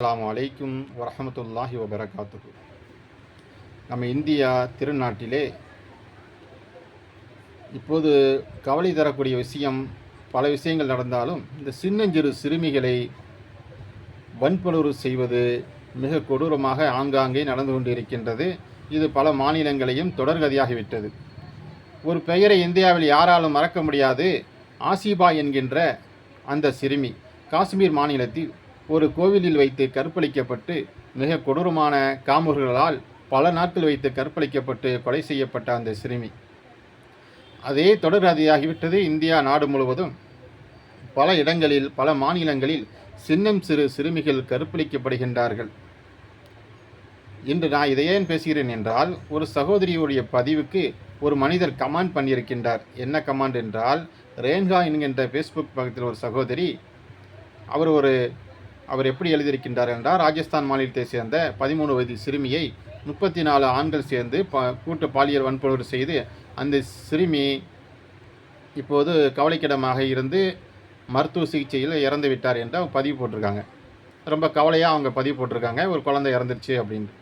அஸ்ஸலாமு அலைக்கும் வரஹ்மத்துல்லாஹி வபரகாத்துஹு. நம்ம இந்தியா திருநாட்டிலே இப்போது கவலை தரக்கூடிய விஷயம், பல விஷயங்கள் நடந்தாலும் இந்த சின்னஞ்சிறு சிறுமிகளை வன்புணர்வு செய்வது மிக கொடூரமாக ஆங்காங்கே நடந்து கொண்டிருக்கின்றது. இது பல மாநிலங்களையும் தொடர்கதையாகிவிட்டது. ஒரு பெயரை இந்தியாவில் யாராலும் மறக்க முடியாது. ஆசிபா என்கின்ற அந்த சிறுமி காஷ்மீர் மாநிலத்தில் ஒரு கோவிலில் வைத்து கற்பழிக்கப்பட்டு, மிக கொடூரமான காமுகர்களால் பல நாட்கள் வைத்து கற்பழிக்கப்பட்டு கொலை செய்யப்பட்ட அந்த சிறுமி அதே தொடர்கதையாகிவிட்டது. இந்தியா நாடு முழுவதும் பல இடங்களில், பல மாநிலங்களில் சின்னம் சிறு சிறுமிகள் கற்பழிக்கப்படுகின்றார்கள். இன்று நான் இதை ஏன் பேசுகிறேன் என்றால், ஒரு சகோதரியுடைய பதிவுக்கு ஒரு மனிதர் கமெண்ட் பண்ணியிருக்கின்றார். என்ன கமெண்ட் என்றால், ரேன்கா என்கின்ற ஃபேஸ்புக் பக்கத்தில் ஒரு சகோதரி, அவர் எப்படி எழுதியிருக்கின்றார் என்றால், ராஜஸ்தான் மாநிலத்தை சேர்ந்த 13 வயது சிறுமியை 34 ஆண்கள் சேர்ந்து கூட்டு பாலியல் வன்புணர்வு செய்து அந்த சிறுமி இப்போது கவலைக்கிடமாக இருந்து மருத்துவ சிகிச்சையில் இறந்து விட்டார் என்று அவங்க பதிவு போட்டிருக்காங்க. ரொம்ப கவலையாக அவங்க பதிவு போட்டிருக்காங்க, ஒரு குழந்தை இறந்துருச்சு அப்படின்ட்டு.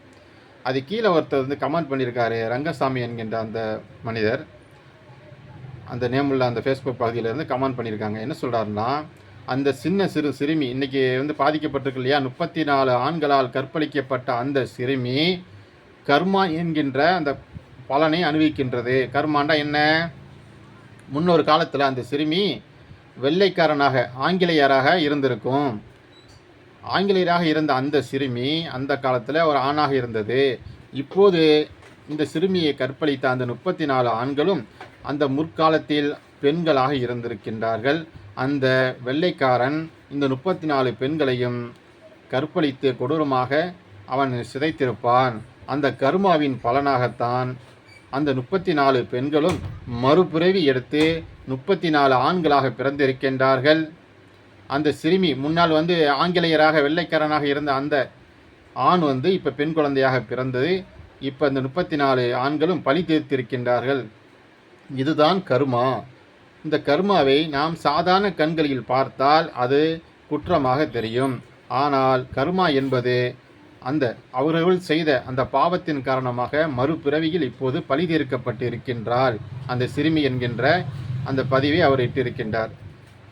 அது கீழே ஒருத்தர் கமெண்ட் பண்ணியிருக்காரு, ரங்கசாமி என்கின்ற அந்த மனிதர், அந்த நேமுள்ள அந்த ஃபேஸ்புக் பகுதியிலேருந்து கமெண்ட் பண்ணியிருக்காங்க. என்ன சொல்கிறாருன்னா, அந்த சின்ன சிறுமி இன்றைக்கி பாதிக்கப்பட்டிருக்கு இல்லையா, 34 ஆண்களால் கற்பழிக்கப்பட்ட அந்த சிறுமி கர்மா என்கின்ற அந்த பலனை அனுபவிக்கின்றது. கர்மாண்டா என்ன? முன்னொரு காலத்தில் அந்த சிறுமி வெள்ளைக்காரனாக, ஆங்கிலேயராக இருந்திருக்கும். ஆங்கிலேயராக இருந்த அந்த சிறுமி அந்த காலத்தில் ஒரு ஆணாக இருந்தது. இப்போது இந்த சிறுமியை கற்பழித்த அந்த 34 ஆண்களும் அந்த முற்காலத்தில் பெண்களாக இருந்திருக்கின்றார்கள். அந்த வெள்ளைக்காரன் இந்த 34 பெண்களையும் கற்பழித்து கொடூரமாக அவன் சிதைத்திருப்பான். அந்த கர்மாவின் பலனாகத்தான் அந்த 34 பெண்களும் மறுபிறவி எடுத்து 34 ஆண்களாக பிறந்திருக்கின்றார்கள். அந்த சிறுமி முன்னால் ஆங்கிலேயராக வெள்ளைக்காரனாக இருந்த அந்த ஆண் இப்போ பெண் குழந்தையாக பிறந்தது. இப்போ அந்த 34 ஆண்களும் பழி தீர்த்திருக்கின்றார்கள். இதுதான் கர்மா. இந்த கர்மாவை நாம் சாதாரண கண்களில் பார்த்தால் அது குற்றமாக தெரியும். ஆனால் கர்மா என்பது அவர்கள் செய்த அந்த பாவத்தின் காரணமாக மறுபிறவியில் இப்போது பழி தீர்க்கப்பட்டு இருக்கின்றார் அந்த சிறுமி என்கின்ற அந்த பதிவை அவர் இட்டிருக்கின்றார்.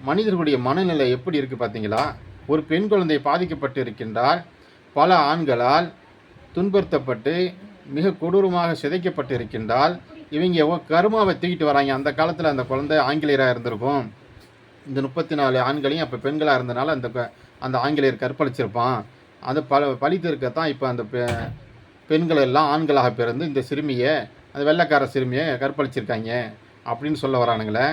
மனிதர்களுடைய மனநிலை எப்படி இருக்குது பார்த்தீங்களா? ஒரு பெண் குழந்தை பாதிக்கப்பட்டு இருக்கின்றால், பல ஆண்களால் துன்புறுத்தப்பட்டு மிக கொடூரமாக சிதைக்கப்பட்டு இருக்கின்றால், இவங்க கர்மாவை தூக்கிட்டு வராங்க. அந்த காலத்தில் அந்த குழந்தை ஆங்கிலேயராக இருந்திருக்கும். இந்த 34 ஆண்களையும் அப்போ பெண்களாக இருந்தனால அந்த ஆங்கிலேயர் கற்பழிச்சிருப்பான். அந்த பழி தீர்க்கத்தான் இப்போ அந்த பெண்கள் எல்லாம் ஆண்களாக பிறந்து இந்த சிறுமியை, அந்த வெள்ளைக்கார சிறுமியை கற்பழிச்சிருக்காங்க அப்படின்னு சொல்ல வரானுங்களே.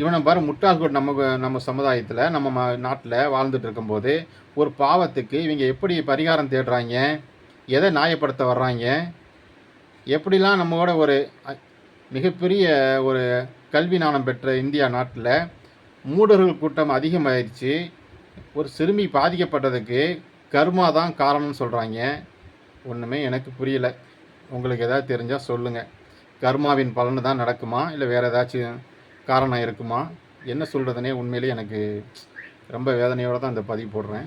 இவனை பாரு, முட்டாள்கள் நம்ம சமுதாயத்தில், நம்ம நாட்டில் வாழ்ந்துட்டு இருக்கும்போது ஒரு பாவத்துக்கு இவங்க எப்படி பரிகாரம் தேடுறாங்க, எதை நியாயப்படுத்த வர்றாங்க, எப்படிலாம் நம்மளோட ஒரு மிகப்பெரிய ஒரு கல்வி ஞானம் பெற்ற இந்தியா நாட்டில் மூடர்கள் கூட்டம் அதிகமாகிடுச்சு. ஒரு சிறுமி பாதிக்கப்பட்டதுக்கு கர்மா தான் காரணம்னு சொல்கிறாங்க. ஒன்றுமே எனக்கு புரியலை. உங்களுக்கு எதாவது தெரிஞ்சால் சொல்லுங்கள். கர்மாவின் பலன் தான் நடக்குமா, இல்லை வேறு ஏதாச்சும் காரணம் இருக்குமா? என்ன சொல்கிறதுனே உண்மையிலே எனக்கு ரொம்ப வேதனையோடு தான் இந்த பதிவு போடுறேன்.